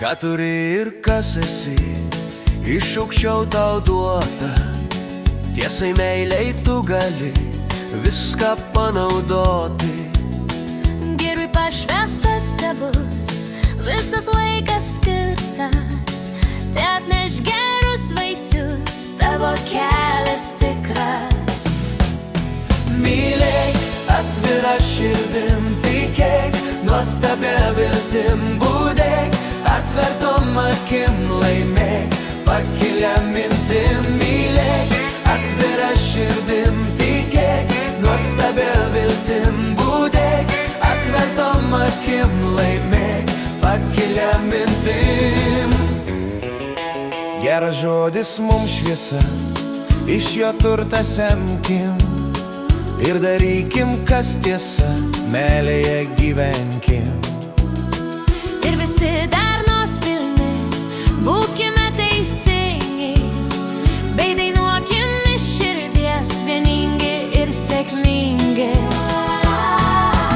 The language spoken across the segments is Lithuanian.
ką turi ir kas esi, iš aukščiau tau duota. Tiesai meiliai tu gali viską panaudoti. Gėriui pašvęstas tebus visas laikas skirtas, te atneš gerus vaisius tavo kelias tikras. Mylėk atvira širdim, tikėk nuostabia viltim, būdėk atvertom akim, laimėk pakilia mintim. Mylėk atvira širdim, tikėk nuostabia viltim, būdėk atvertom akim, laimėk pakilia mintim. Geras žodis mums šviesa, iš jo turtą semkim ir darykim, kas tiesa, meilėje gyvenkim. Ir visi darnos pilni, būkime teisingi, bei dainuokim iš širdies vieningi ir sėkmingi.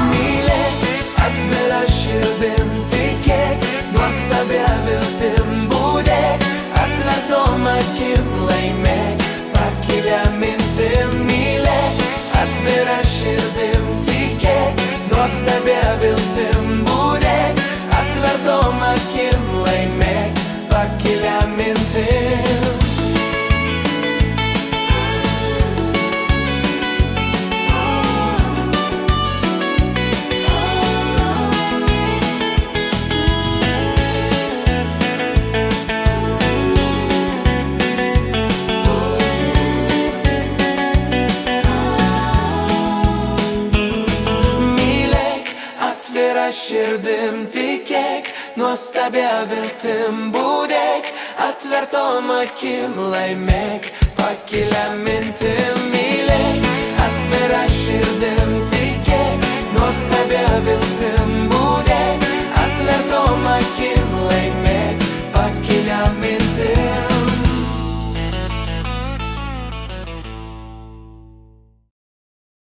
Mylėk atvira širdim, tikėk nuostabia viltim, būdėk atvertom akim, laimėk pakilia mintim. Mylėk atvira širdim, tikėk nuostabia viltim, būdėk atvertom akim, laimėk pakilia mintim. Širdim tikėk nuostabia viltim, būdėk atvertom akim, laimėk pakilia mintim.